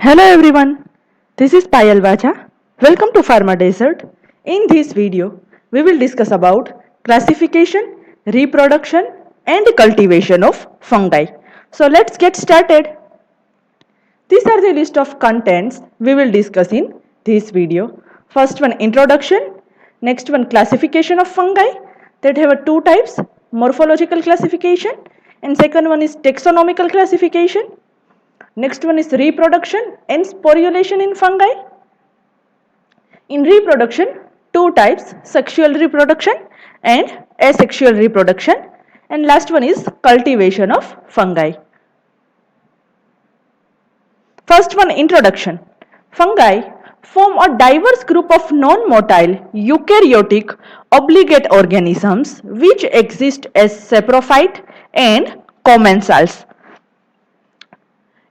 Hello everyone, this is Payal Vaja. Welcome to Pharma Desert. In this video, we will discuss about classification, reproduction and cultivation of fungi. So let's get started. These are the list of contents we will discuss in this video. First one, introduction. Next one, classification of fungi. That have two types, morphological classification, and second one is taxonomical classification. Next one is reproduction and sporulation in fungi. In reproduction, two types, sexual reproduction and asexual reproduction. And last one is cultivation of fungi. First one, introduction. Fungi form a diverse group of non-motile eukaryotic obligate organisms which exist as saprophyte and commensals,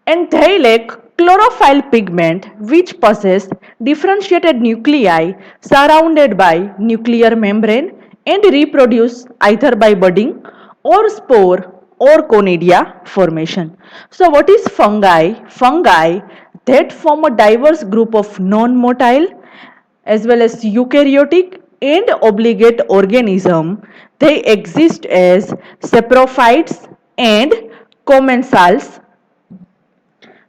and they lack chlorophyll pigment which possess differentiated nuclei surrounded by nuclear membrane and reproduce either by budding or spore or conidia formation. So what is fungi? Fungi that form a diverse group of non-motile as well as eukaryotic and obligate organism. They exist as saprophytes and commensals.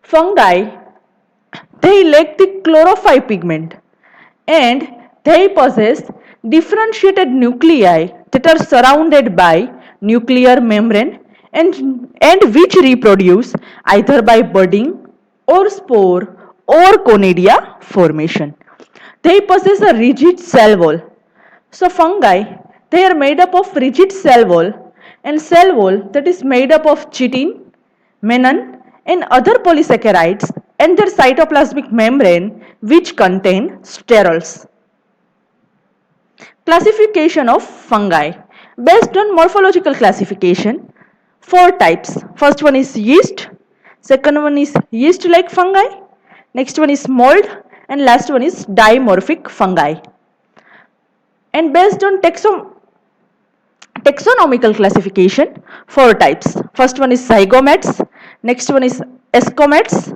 Fungi, they lack the chlorophyll pigment and they possess differentiated nuclei that are surrounded by nuclear membrane and which reproduce either by budding or spore or conidia formation. They possess a rigid cell wall. So fungi, they are made up of rigid cell wall and cell wall that is made up of chitin, menon and other polysaccharides and their cytoplasmic membrane which contain sterols. Classification of fungi. Based on morphological classification, four types. First one is yeast, second one is yeast-like fungi, next one is mold and last one is dimorphic fungi. And based on taxonomical classification, four types. First one is zygomates, next one is escomates,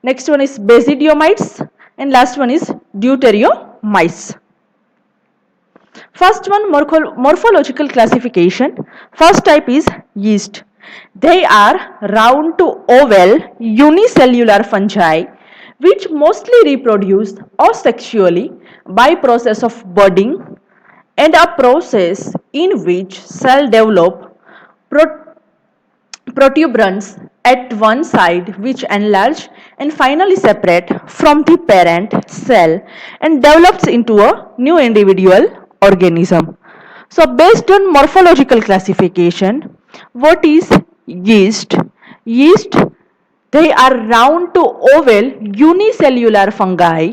next one is basidiomytes and last one is deuteriomyces. First one, morphological classification. First type is yeast. They are round to oval unicellular fungi which mostly reproduce asexually by process of budding and a process in which cell develop protuberance at one side which enlarge and finally separate from the parent cell and develops into a new individual organism. So based on morphological classification, what is yeast? Yeast, they are round to oval unicellular fungi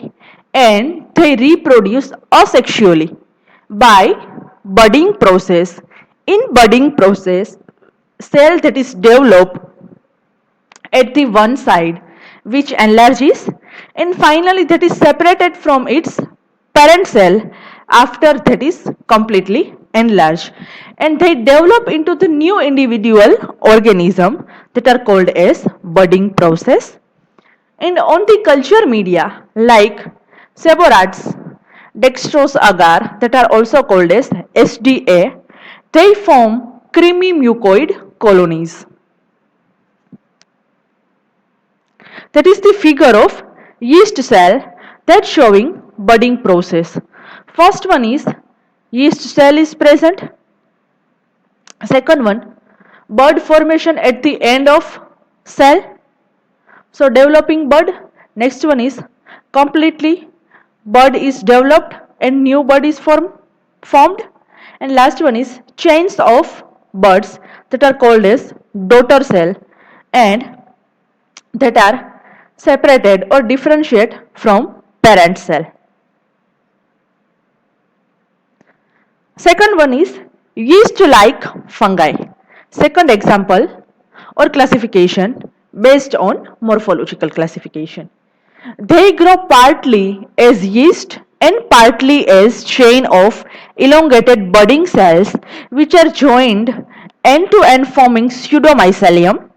and they reproduce asexually by budding process. In budding process, cell that is developed at the one side which enlarges and finally that is separated from its parent cell after that is completely enlarged, and they develop into the new individual organism that are called as budding process. And on the culture media like seborrheids, dextrose agar that are also called as SDA, they form creamy mucoid colonies. That is the figure of yeast cell that showing budding process. First one is yeast cell is present. Second one, bud formation at the end of cell. So developing bud. Next one is completely bud is developed and new bud is formed. And last one is chains of buds that are called as daughter cell and that are separated or differentiate from parent cell. Second one is yeast-like fungi. Second example or classification based on morphological classification. They grow partly as yeast and partly as chain of elongated budding cells which are joined end to end forming pseudomycelium.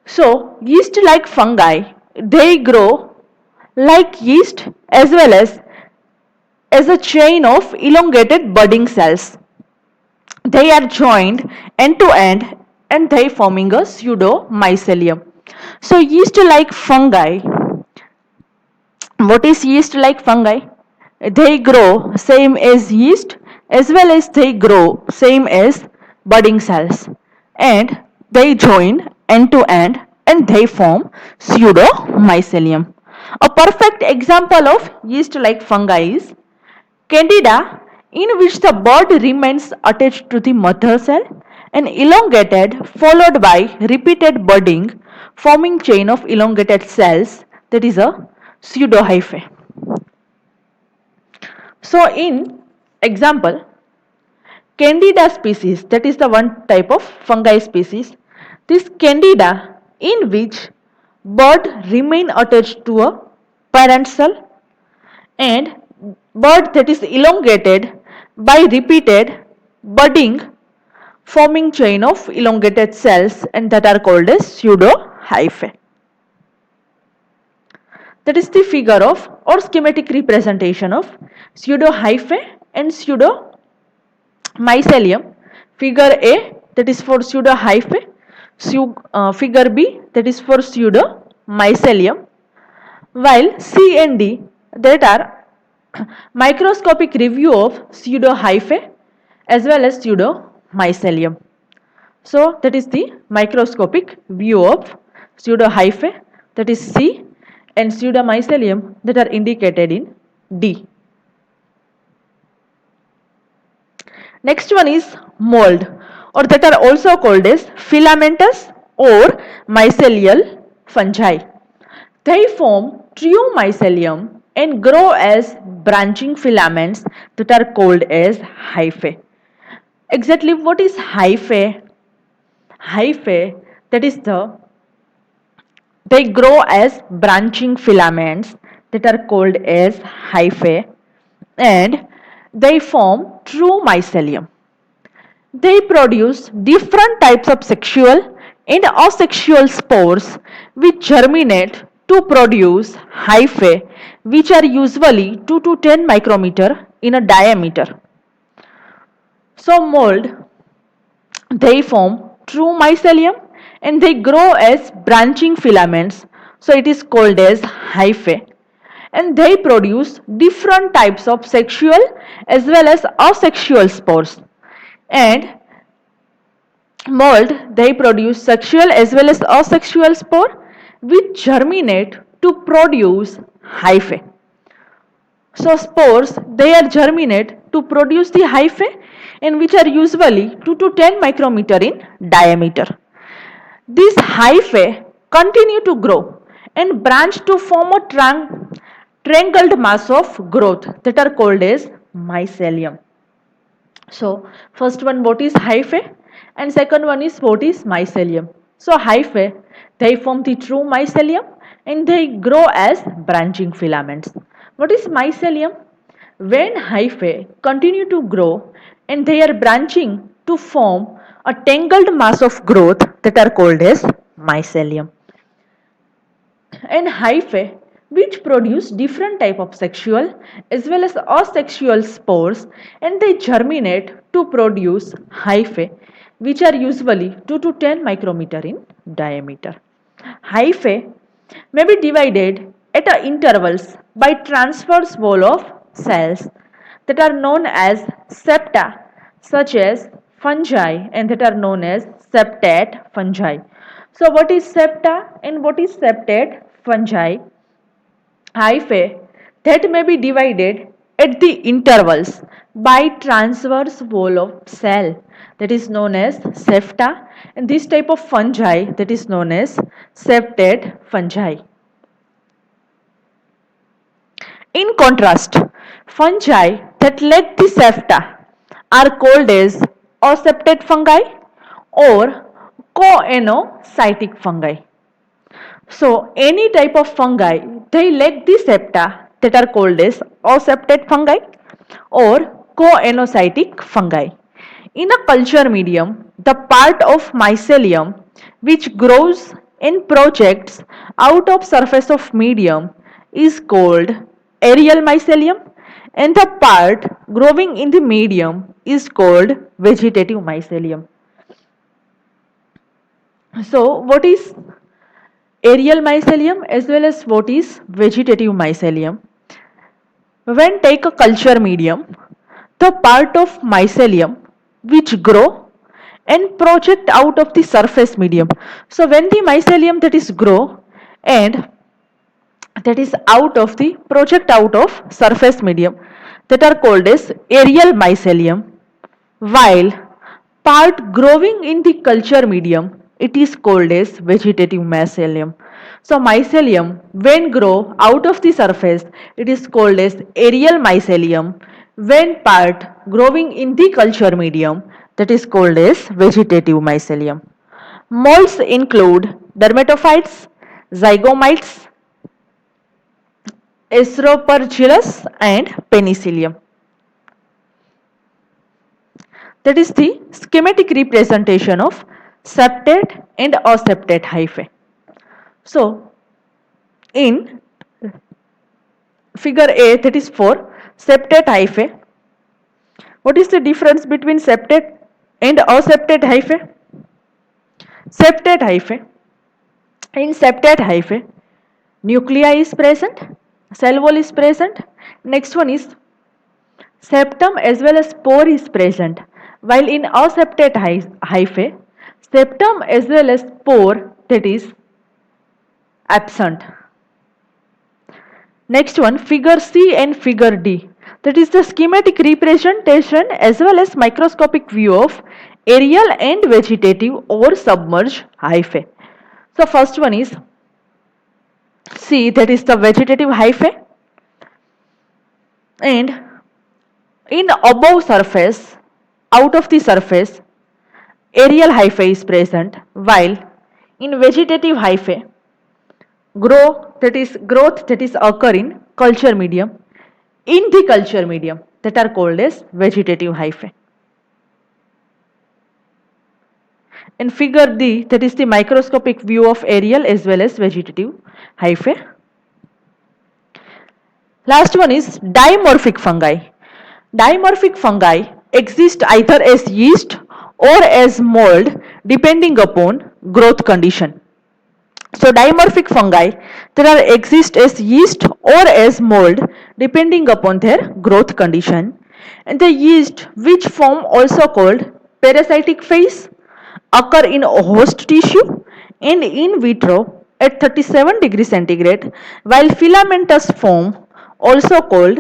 So yeast-like fungi they grow like yeast as a chain of elongated budding cells. They are joined end to end and they forming a pseudomycelium. So yeast like fungi. What is yeast like fungi? They grow same as yeast as well as they grow same as budding cells and they join end to end and they form pseudomycelium. A perfect example of yeast like fungi is Candida, in which the bud remains attached to the mother cell and elongated, followed by repeated budding, forming chain of elongated cells, that is a pseudohyphae. So, in example, Candida species, that is the one type of fungi species. This Candida, in which bud remain attached to a parent cell and bud that is elongated by repeated budding forming chain of elongated cells and that are called as pseudohyphae. That is the figure of or schematic representation of pseudohyphae and pseudomycelium. Figure A, that is for pseudohyphae, figure B, that is for pseudomycelium, while C and D, that are microscopic review of pseudohyphae as well as pseudomycelium. So that is the microscopic view of pseudohyphae, that is C, and pseudomycelium, that are indicated in D. Next one is mold, or that are also called as filamentous or mycelial fungi. They form true mycelium and grow as branching filaments that are called as hyphae. Exactly what is hyphae? Hyphae, that is they grow as branching filaments that are called as hyphae and they form true mycelium. They produce different types of sexual and asexual spores which germinate to produce hyphae, which are usually 2 to 10 micrometer in a diameter. So mold, they form true mycelium and they grow as branching filaments. So it is called as hyphae and they produce different types of sexual as well as asexual spores. And mold, they produce sexual as well as asexual spore which germinate to produce hyphae. So spores, they are germinate to produce the hyphae and which are usually 2 to 10 micrometer in diameter. These hyphae continue to grow and branch to form a triangled mass of growth that are called as mycelium. So first one, what is hyphae, and second one is what is mycelium. So hyphae, they form the true mycelium and they grow as branching filaments. What is mycelium? When hyphae continue to grow and they are branching to form a tangled mass of growth that are called as mycelium. And hyphae, which produce different type of sexual as well as asexual spores and they germinate to produce hyphae which are usually 2 to 10 micrometer in diameter. Hyphae may be divided at intervals by transverse wall of cells that are known as septa, such as fungi, and that are known as septate fungi. So what is septa and what is septate fungi? Hyphae that may be divided at the intervals by transverse wall of cell, that is known as septa, and this type of fungi that is known as septate fungi. In contrast, fungi that lack the septa are called as aseptate fungi or coenocytic fungi. So any type of fungi, they lack the septa that are called as aseptate fungi or coenocytic fungi. In a culture medium, the part of mycelium which grows and projects out of surface of medium is called aerial mycelium, and the part growing in the medium is called vegetative mycelium. So what is aerial mycelium as well as what is vegetative mycelium? When take a culture medium, the part of mycelium which grow and project out of the surface medium. So when the mycelium that is grow and that is out of the project out of surface medium, that are called as aerial mycelium, while part growing in the culture medium, it is called as vegetative mycelium. So mycelium when grow out of the surface, it is called as aerial mycelium. When part growing in the culture medium, that is called as vegetative mycelium. Molds include dermatophytes, zygomites, Aspergillus and Penicillium. That is the schematic representation of septate and aseptate hyphae. So, in figure A, that is for septate hyphae, what is the difference between septate and aseptate hyphae? Septate hyphae. In septate hyphae, nuclei is present, cell wall is present. Next one is septum as well as spore is present, while in aseptate hyphae, septum as well as spore that is absent. Next one, figure C and figure D. That is the schematic representation as well as microscopic view of aerial and vegetative or submerged hyphae. So first one is C, that is the vegetative hyphae, and in above surface, out of the surface, aerial hyphae is present, while in vegetative hyphae, growth that is occur in culture medium, in the culture medium, that are called as vegetative hyphae. In figure D, that is the microscopic view of aerial as well as vegetative hyphae. Last one is dimorphic fungi. Dimorphic fungi exist either as yeast or as mold depending upon growth condition. So dimorphic fungi that are exist as yeast or as mold depending upon their growth condition, and the yeast which form also called parasitic phase occur in host tissue and in vitro at 37 degrees centigrade, while filamentous form also called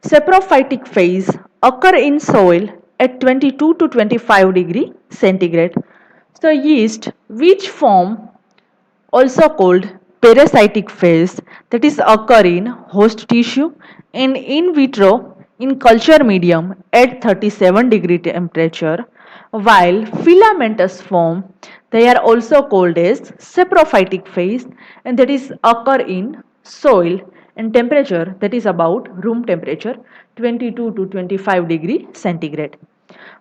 saprophytic phase occur in soil at 22 to 25 degree centigrade. So yeast which form also called parasitic phase that is occur in host tissue and in vitro in culture medium at 37 degree temperature, while filamentous form they are also called as saprophytic phase, and that is occur in soil and temperature that is about room temperature 22 to 25 degree centigrade.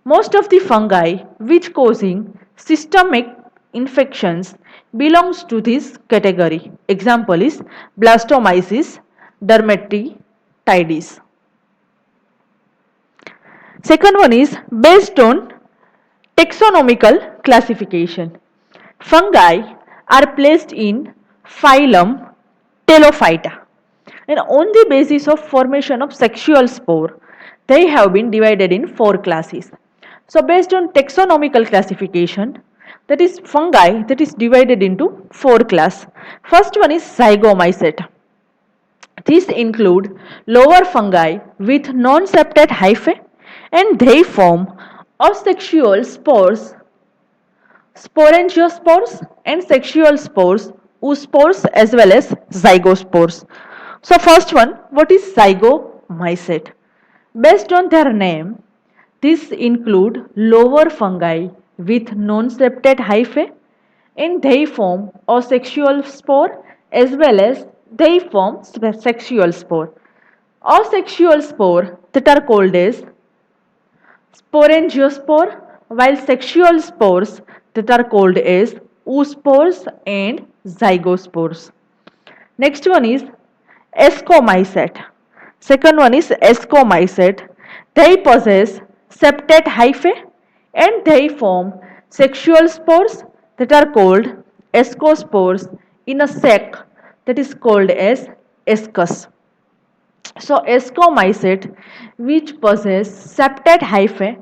Most of the fungi which causing systemic infections belongs to this category. Example is blastomyces, dermatitis. Second one is based on taxonomical classification. Fungi are placed in phylum Telophyta, and on the basis of formation of sexual spore, they have been divided in four classes. So based on taxonomical classification, that is fungi that is divided into four class. First one is zygomycete. These include lower fungi with non-septate hyphae, and they form asexual spores, sporangiospores and sexual spores, oospores as well as zygospores. So first one, what is zygomycete? Based on their name, these include lower fungi with non-septate hyphae, and they form asexual spore as well as they form sexual spore. Asexual spore that are called as sporangiospore, while sexual spores that are called as oospores and zygospores. Next one is ascomycete. Second one is ascomycete. They possess septate hyphae and they form sexual spores that are called ascospores in a sac that is called as ascus. So ascomycete which possess septate hyphae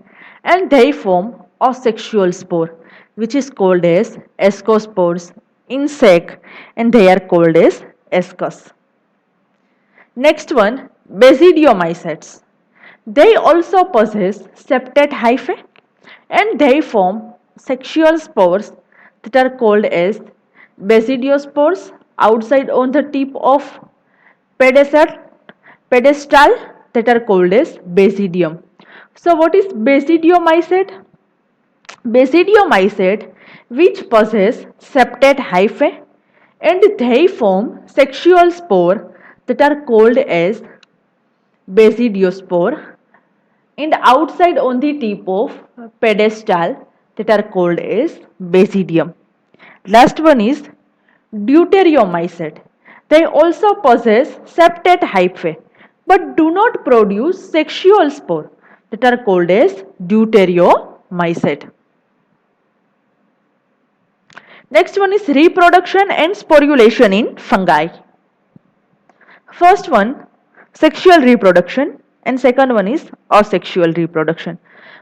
and they form a sexual spore which is called as ascospores in sac and they are called as ascus. Next one, basidiomycetes. They also possess septate hyphae and they form sexual spores that are called as basidiospores outside on the tip of pedestal, pedestal that are called as basidium. So what is basidiomycete? Basidiomycete which possess septate hyphae and they form sexual spore that are called as basidiospore and outside on the tip of pedestal that are called as basidium. Last one is deuteriomycete. They also possess septate hyphae but do not produce sexual spore that are called as deuteriomycete. Next one is reproduction and sporulation in fungi. First one, sexual reproduction, and second one is asexual reproduction.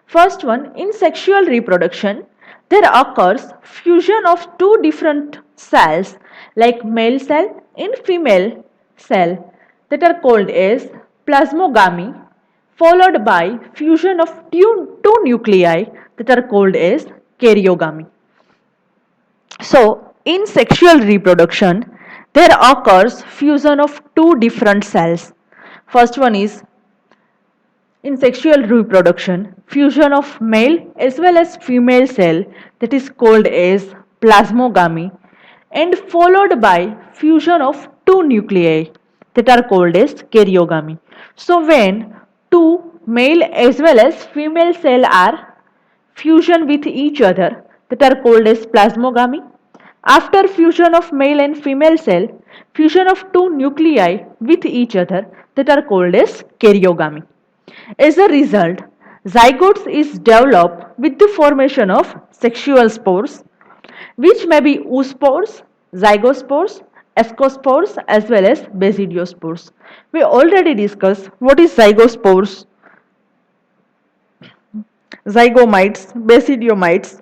First one, in sexual reproduction, there occurs fusion of two different cells like male cell and female cell that are called as plasmogamy, followed by fusion of two nuclei that are called as karyogamy. So, in sexual reproduction, there occurs fusion of two different cells. First one is in sexual reproduction, fusion of male as well as female cell that is called as plasmogamy and followed by fusion of two nuclei that are called as karyogamy. So, when two male as well as female cell are fusion with each other that are called as plasmogamy. After fusion of male and female cell, fusion of two nuclei with each other that are called as karyogamy. As a result, zygotes is developed with the formation of sexual spores, which may be oospores, zygospores, ascospores as well as basidiospores. We already discussed what is zygospores, zygomites, basidiomites.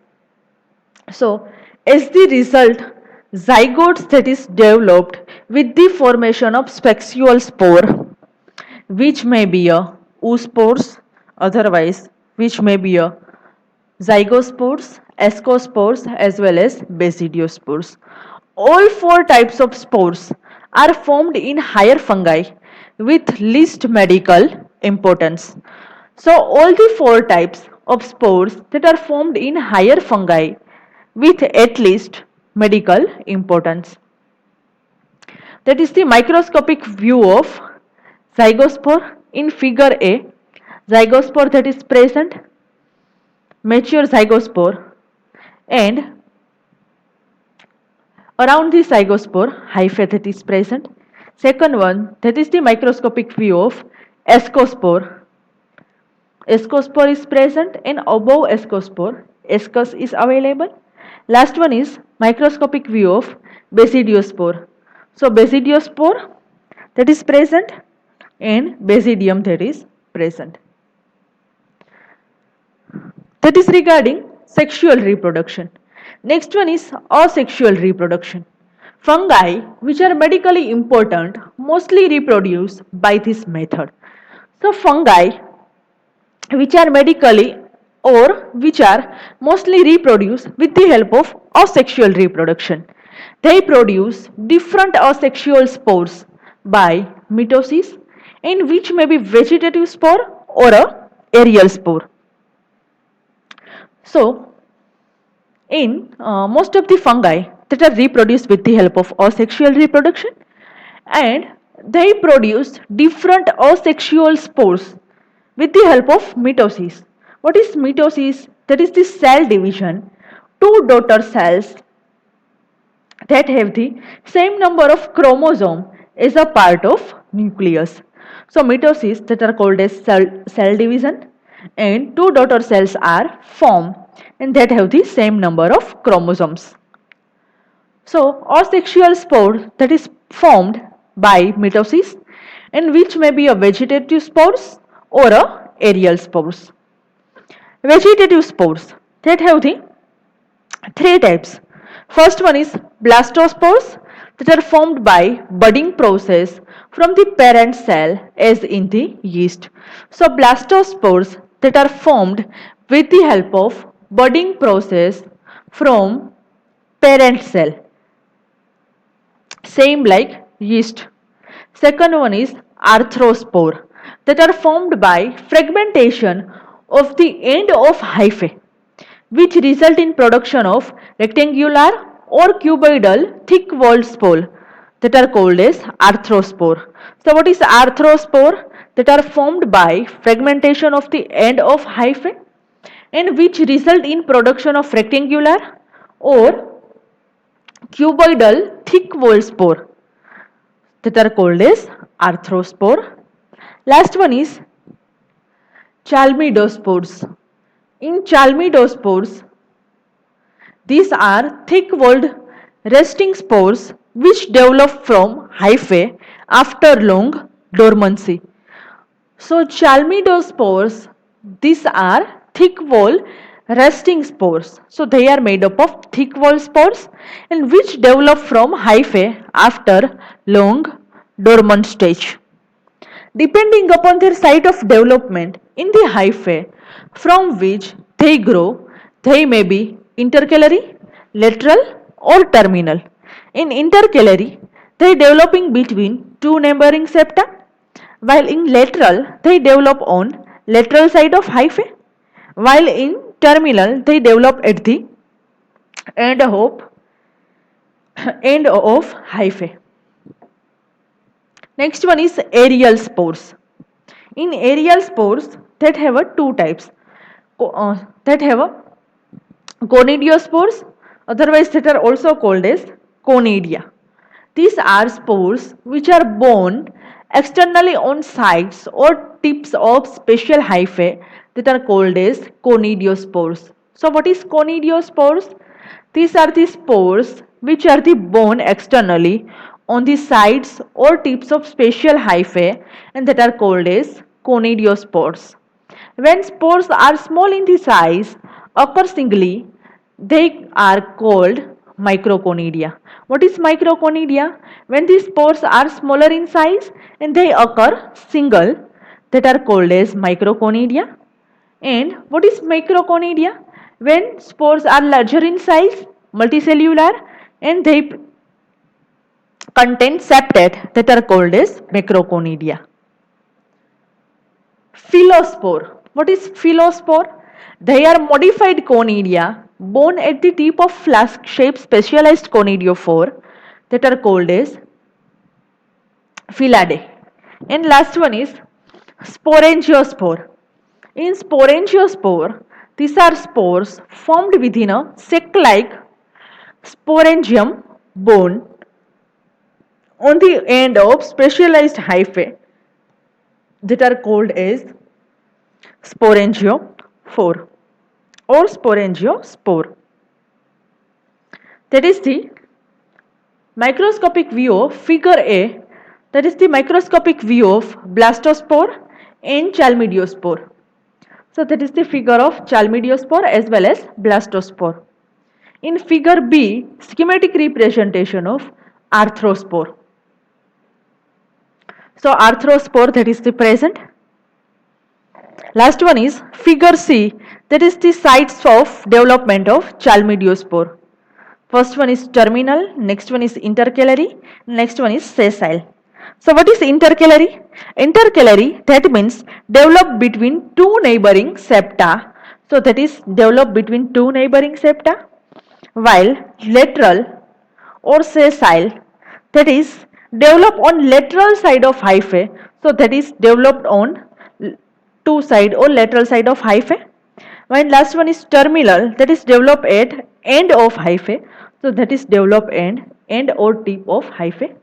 So, as the result, zygotes that is developed with the formation of sexual spore, which may be a oospores, otherwise which may be a zygospores, ascospores as well as basidiospores. All four types of spores are formed in higher fungi with least medical importance. So all the four types of spores that are formed in higher fungi with at least medical importance. That is the microscopic view of zygospore in figure A. Zygospore that is present, mature zygospore, and around the zygospore hyphae that is present. Second one, that is the microscopic view of ascospore. Ascospore is present and above ascospore, ascus is available. Last one is microscopic view of basidiospore. So basidiospore that is present and basidium that is present. That is regarding sexual reproduction. Next one is asexual reproduction. Fungi which are medically important mostly reproduce by this method. So fungi which are medically or which are mostly reproduced with the help of asexual reproduction. They produce different asexual spores by mitosis in which may be vegetative spore or a aerial spore. So, in most of the fungi that are reproduced with the help of asexual reproduction and they produce different asexual spores with the help of mitosis. What is mitosis? That is the cell division. Two daughter cells that have the same number of chromosome as a part of nucleus. So mitosis that are called as cell division, and two daughter cells are formed and that have the same number of chromosomes. So asexual spore that is formed by mitosis and which may be a vegetative spores or a aerial spores. Vegetative spores that have the three types. First one is blastospores that are formed by budding process from the parent cell as in the yeast. So blastospores that are formed with the help of budding process from parent cell, same like yeast. Second one is arthrospore that are formed by fragmentation of the end of hyphae which result in production of rectangular or cuboidal thick-walled spore that are called as arthrospore. So what is arthrospore? That are formed by fragmentation of the end of hyphae and which result in production of rectangular or cuboidal thick-walled spore that are called as arthrospore. Last one is chalmidospores. In chalmidospores, these are thick-walled resting spores which develop from hyphae after long dormancy. So chalmidospores, these are thick-wall resting spores. So they are made up of thick-wall spores and which develop from hyphae after long dormant stage. Depending upon their site of development in the hyphae from which they grow, they may be intercalary, lateral or terminal. In intercalary, they developing between two neighboring septa, while in lateral, they develop on lateral side of hyphae, while in terminal, they develop at the end of, end of hyphae. Next one is aerial spores. In aerial spores that have a two types that have a conidiospores, otherwise that are also called as conidia. These are spores which are borne externally on sides or tips of special hyphae that are called as conidiospores. So what is conidiospores? These are the spores which are the borne externally on the sides or tips of special hyphae and that are called as conidiospores. When spores are small in the size, occur singly, they are called microconidia. What is microconidia? When these spores are smaller in size and they occur single, that are called as microconidia. And what is macroconidia? When spores are larger in size, multicellular, and they contain septate that are called as macroconidia. Philospore. What is philospore? They are modified conidia born at the tip of flask-shaped specialized conidiophore that are called as Phyllidae. And last one is sporangiospore. In sporangiospore, these are spores formed within a sac-like sporangium bone on the end of specialized hyphae that are called as sporangiophore or sporangiospore. That is the microscopic view of figure A, that is the microscopic view of blastospore and chalmidiospore. So that is the figure of chalmidiospore as well as blastospore. In figure B, schematic representation of arthrospore. So arthrospore, that is the present. Last one is figure C, that is the sites of development of chalmidiospore. First one is terminal, next one is intercalary, next one is sessile. So what is intercalary? Intercalary, that means develop between two neighboring septa. So that is develop between two neighboring septa. While lateral or sessile, that is develop on lateral side of hyphae. So that is developed on two side or lateral side of hyphae. While last one is terminal, that is developed at end of hyphae. So that is develop end or tip of hyphae.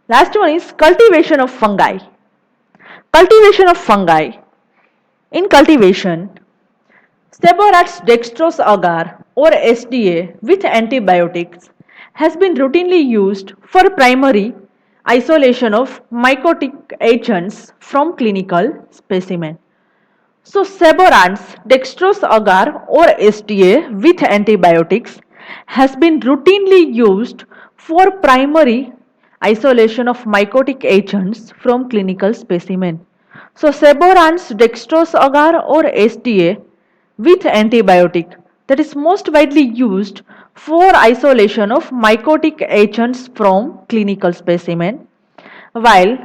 Last one is cultivation of fungi. Cultivation of fungi. In cultivation, Seborrheic dextrose agar or SDA with antibiotics has been routinely used for primary isolation of mycotic agents from clinical specimen. So Seborrheic dextrose agar or SDA with antibiotics has been routinely used for primary isolation of mycotic agents from clinical specimen. So Seborrheic dextrose agar or SDA with antibiotic that is most widely used for isolation of mycotic agents from clinical specimen, while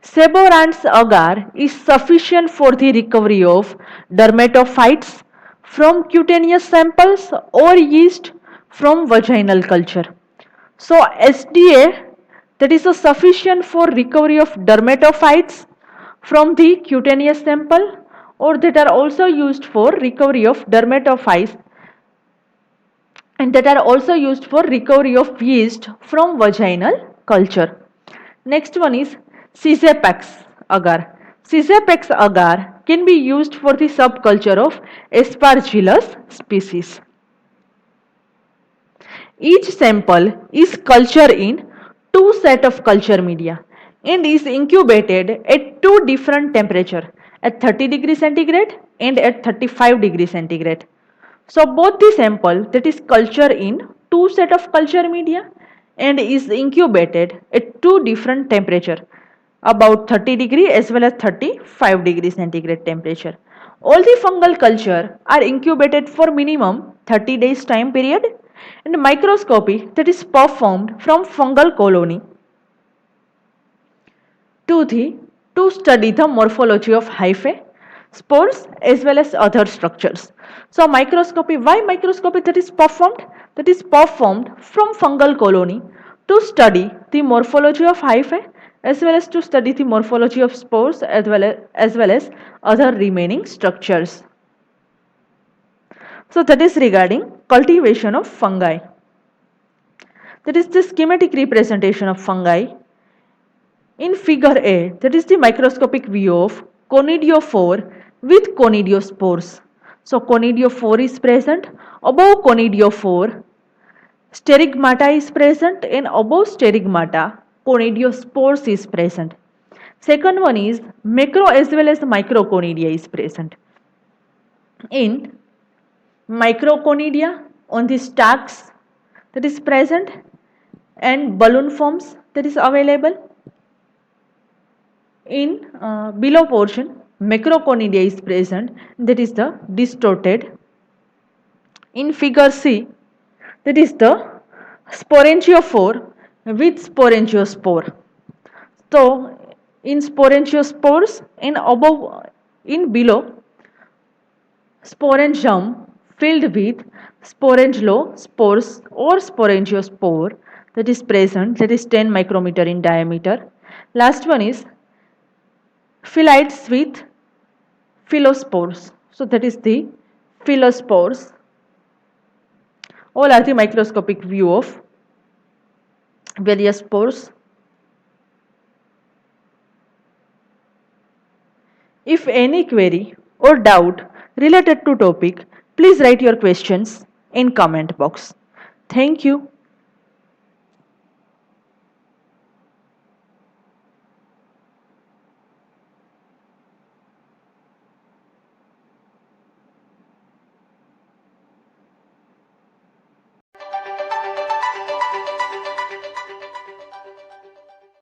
Seborrheic agar is sufficient for the recovery of dermatophytes from cutaneous samples or yeast from vaginal culture. So SDA that is sufficient for recovery of dermatophytes from the cutaneous sample, or that are also used for recovery of dermatophytes and that are also used for recovery of yeast from vaginal culture. Next one is Cisepex agar. Cisepex agar can be used for the subculture of Aspergillus species. Each sample is cultured in two set of culture media and is incubated at two different temperature, at 30 degrees centigrade and at 35 degrees centigrade. So both the sample that is cultured in two set of culture media and is incubated at two different temperature, about 30 degree as well as 35 degree centigrade temperature. All the fungal culture are incubated for minimum 30 days time period, and microscopy that is performed from fungal colony to study the morphology of hyphae, spores as well as other structures. So microscopy, why microscopy that is performed? That is performed from fungal colony to study the morphology of hyphae as well as to study the morphology of spores as well as other remaining structures. So that is regarding cultivation of fungi. That is the schematic representation of fungi. In figure A, that is the microscopic view of conidiophore with conidiospores. So conidiophore is present, above conidiophore sterigmata is present, and above sterigmata conidiospores is present. Second one is macro as well as microconidia is present. In microconidia on the stacks that is present and balloon forms that is available. In below portion, macroconidia is present, that is the distorted. In figure C, that is the sporangiophore with sporangiospore. So, in sporangiospores, in below, sporangium filled with sporangiospores or sporangiospore that is present, that is 10 micrometer in diameter. Last one is phyllites with phylospores. So that is the phylospores. All are the microscopic view of various spores. If any query or doubt related to topic, please write your questions in comment box. Thank you.